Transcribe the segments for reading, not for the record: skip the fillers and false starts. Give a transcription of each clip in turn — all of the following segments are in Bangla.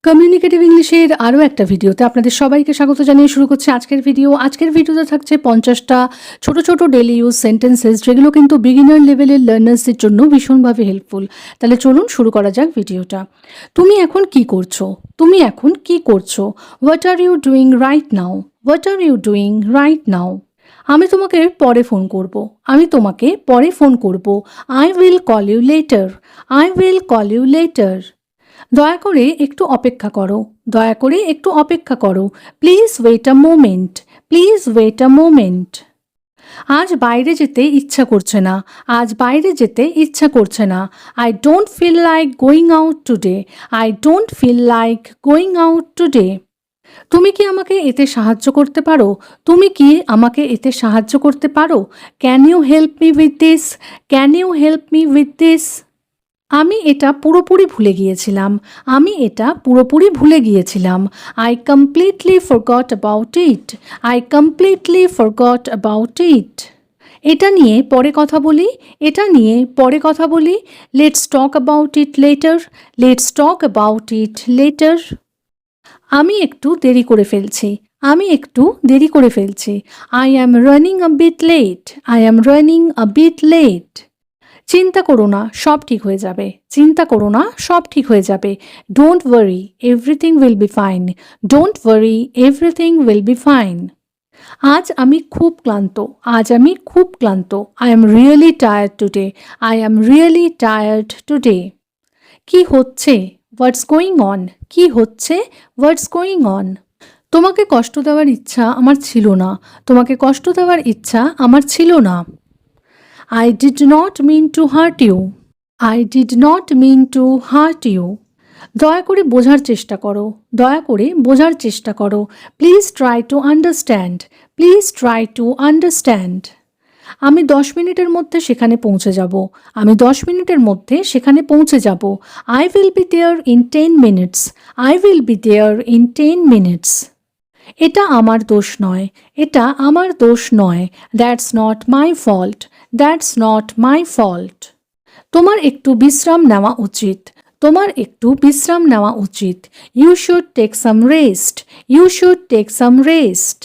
কমিউনিকেটিভ ইংলিশের আরও একটা ভিডিওতে আপনাদের সবাইকে স্বাগত জানিয়ে শুরু করছে আজকের ভিডিও। আজকের ভিডিওতে থাকছে 50টা ছোট ছোট ডেইলি ইউজ সেন্টেন্সেস, যেগুলো কিন্তু বিগিনার লেভেলের লার্নার্সদের জন্য ভীষণভাবে হেল্পফুল। তাহলে চলুন শুরু করা যাক ভিডিওটা। তুমি এখন কি করছো? তুমি এখন কি করছো? What are you doing right now? What are you doing right now? আমি তোমাকে পরে ফোন করব। আমি তোমাকে পরে ফোন করব। I will call you later. I will call you later. দয়া করে একটু অপেক্ষা করো। দয়া করে একটু অপেক্ষা করো। Please wait a moment. Please wait a moment. আজ বাইরে যেতে ইচ্ছা করছে না। আজ বাইরে যেতে ইচ্ছা করছে না। I don't feel like going out today. I don't feel like going out today. তুমি কি আমাকে এতে সাহায্য করতে পারো? তুমি কি আমাকে এতে সাহায্য করতে পারো? Can you help me with this? Can you help me with this? আমি এটা পুরোপুরি ভুলে গিয়েছিলাম। আমি এটা পুরোপুরি ভুলে গিয়েছিলাম। I completely forgot about it. I completely forgot about it. এটা নিয়ে পরে কথা বলি। এটা নিয়ে পরে কথা বলি। Let's talk about it later. Let's talk about it later. আমি একটু দেরি করে ফেলছি। আমি একটু দেরি করে ফেলছি। I am running a bit late. I am running a bit late. চিন্তা করো না, সব ঠিক হয়ে যাবে। চিন্তা করো না, সব ঠিক হয়ে যাবে। Don't worry, everything will be fine. Don't worry, everything will be fine. আজ আমি খুব ক্লান্ত। আজ আমি খুব ক্লান্ত। I am really tired today. I am really tired today. কি হচ্ছে? What's going on? কি হচ্ছে? What's going on? তোমাকে কষ্ট দেওয়ার ইচ্ছা আমার ছিল না। তোমাকে কষ্ট দেওয়ার ইচ্ছা আমার ছিল না। I did not mean to hurt you. I did not mean to hurt you. দয়া করে বোঝার চেষ্টা করো। দয়া করে বোঝার চেষ্টা করো। Please try to understand. Please try to understand. আমি 10 মিনিটের মধ্যে সেখানে পৌঁছে যাব। আমি 10 মিনিটের মধ্যে সেখানে পৌঁছে যাব। I will be there in 10 minutes. I will be there in 10 minutes. এটা আমার দোষ নয়। এটা আমার দোষ নয়। That's not my fault. That's not my fault. তোমার একটু বিশ্রাম নেওয়া উচিত। তোমার একটু বিশ্রাম নেওয়া উচিত। You should take some rest. You should take some rest.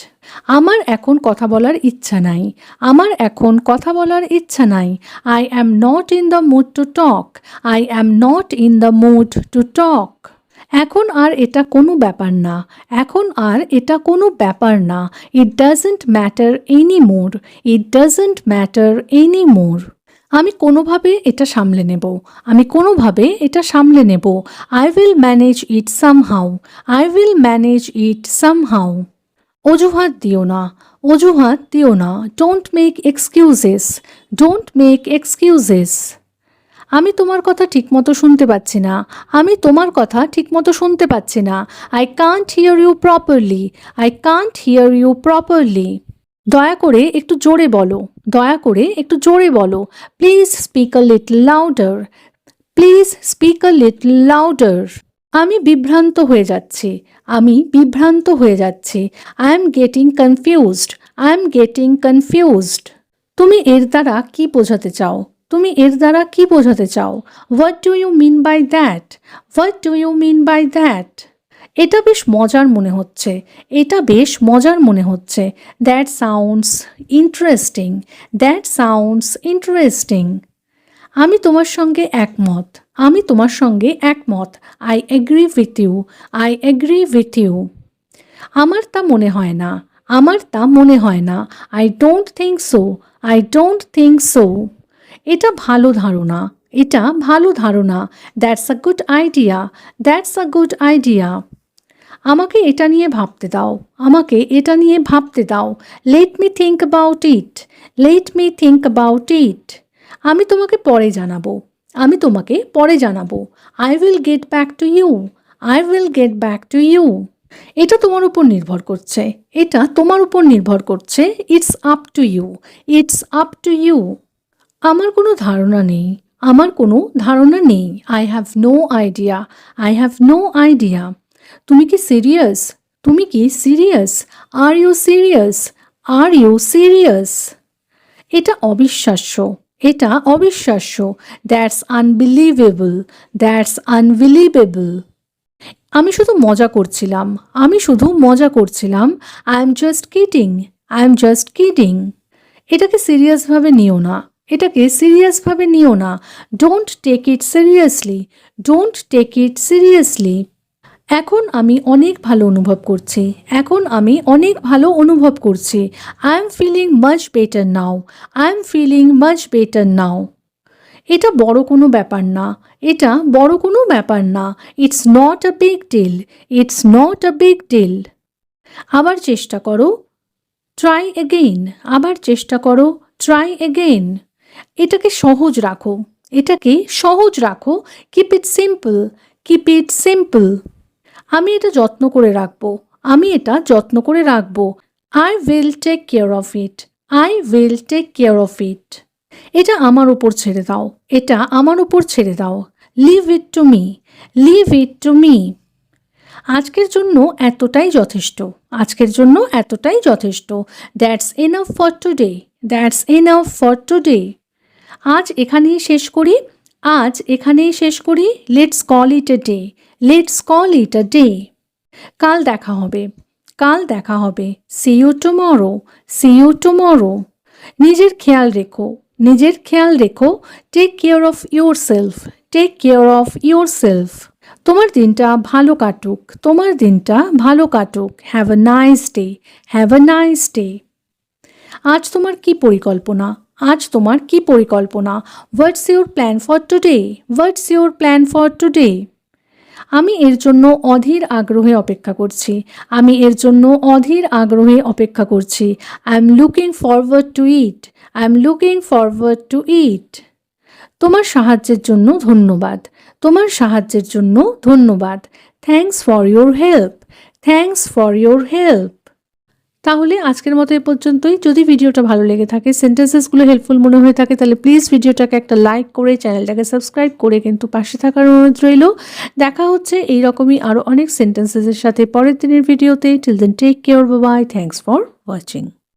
আমার এখন কথা বলার ইচ্ছা নাই। আমার এখন কথা বলার ইচ্ছা নাই। I am not in the mood to talk. I am not in the mood to talk. এখন আর এটা কোনো ব্যাপার না। এখন আর এটা কোনো ব্যাপার না। It doesn't matter any more. It doesn't matter any more. আমি কোনোভাবে এটা সামলে নেব। আমি কোনোভাবে এটা সামলে নেব। I will manage it somehow. I will manage it somehow. অজুহাত দিও না। অজুহাত দিও না। Don't make excuses. Don't make excuses. আমি তোমার কথা ঠিকমতো শুনতে পাচ্ছি না। আমি তোমার কথা ঠিকমতো শুনতে পাচ্ছি না। I can't hear you properly. I can't hear you properly. দয়া করে একটু জোরে বলো। দয়া করে একটু জোরে বলো। Please speak a little louder. Please speak a little louder. আমি বিভ্রান্ত হয়ে যাচ্ছি। আমি বিভ্রান্ত হয়ে যাচ্ছি। I am getting confused. I am getting confused. তুমি এর দ্বারা কি বোঝাতে চাও? তুমি এর দ্বারা কি বোঝাতে চাও? What do you mean by that? What do you mean by that? এটা বেশ মজার মনে হচ্ছে। এটা বেশ মজার মনে হচ্ছে। That sounds interesting. That sounds interesting. আমি তোমার সঙ্গে একমত। আমি তোমার সঙ্গে একমত। I agree with you. I agree with you. আমার তা মনে হয় না। আমার তা মনে হয় না। I don't think so. I don't think so. এটা ভালো ধারণা। এটা ভালো ধারণা। That's a good idea. That's a good idea. আমাকে এটা নিয়ে ভাবতে দাও। আমাকে এটা নিয়ে ভাবতে দাও। Let me think about it. Let me think about it. আমি তোমাকে পরে জানাবো। আমি তোমাকে পরে জানাবো। I will get back to you. I will get back to you. এটা তোমার উপর নির্ভর করছে। এটা তোমার উপর নির্ভর করছে। It's up to you. It's up to you. আমার কোনো ধারণা নেই। আমার কোনো ধারণা নেই। I have no idea. I have no idea. তুমি কি সিরিয়াস? তুমি কি serious? Are you serious? Are you serious? এটা অবিশ্বাস্য। এটা অবিশ্বাস্য। That's unbelievable. That's unbelievable. আমি শুধু মজা করছিলাম, আমি শুধু মজা করছিলাম। I am just kidding, I am just kidding. এটাকে সিরিয়াসভাবে নিও না, এটাকে সিরিয়াসভাবে নিও না। Don't take it seriously, don't take it seriously. এখন আমি অনেক ভালো অনুভব করছি, এখন আমি অনেক ভালো অনুভব করছি। I am feeling much better now, I am feeling much better now. এটা বড় কোনো ব্যাপার না, এটা বড় কোনো ব্যাপার না। It's not a big deal, it's not a big deal. আবার চেষ্টা করো, ট্রাই এগেইন। আবার চেষ্টা করো, ট্রাই এগেইন। এটাকে সহজ রাখো, এটাকে সহজ রাখো। Keep it simple, keep it simple. আমি এটা যত্ন করে রাখবো, আমি এটা যত্ন করে রাখবো। I will take care of it, I will take care of it. এটা আমার উপর ছেড়ে দাও, এটা আমার উপর ছেড়ে দাও। Leave it to me, leave it to me. আজকের জন্য এতটাই যথেষ্ট, আজকের জন্য এতটাই যথেষ্ট। That's enough for today, that's enough for today. আজ এখানেই শেষ করি, আজ এখানেই শেষ করি। Let's call it a day, let's call it a day. কাল দেখা হবে, কাল দেখা হবে। See you tomorrow, see you tomorrow. নিজের খেয়াল রেখো, নিজের খেয়াল রেখো। Take care of yourself, take care of your self. তোমার দিনটা ভালো কাটুক, তোমার দিনটা ভালো কাটুক। Have a nice day, have a nice day. আজ তোমার কি পরিকল্পনা, আজ তোমার কি পরিকল্পনা? What's your plan for today, what's your plan for today? আমি এর জন্য অধীর আগ্রহে অপেক্ষা করছি, আমি এর জন্য অধীর আগ্রহে অপেক্ষা করছি। I am looking forward to it, I am looking forward to it. তোমার সাহায্যের জন্য ধন্যবাদ, তোমার সাহায্যের জন্য ধন্যবাদ। Thanks for your help, thanks for your help. তাহলে আজকের মতো এ পর্যন্তই। যদি ভিডিওটা ভালো লেগে থাকে, সেন্টেন্সেসগুলো হেল্পফুল মনে হয়ে থাকে, তাহলে প্লিজ ভিডিওটাকে একটা লাইক করে চ্যানেলটাকে সাবস্ক্রাইব করে কিন্তু পাশে থাকার অনুরোধ রইল। দেখা হচ্ছে এইরকমই আরও অনেক সেন্টেন্সেসের সাথে পরের দিনের ভিডিওতে। Till then take care, bye bye, thanks for watching.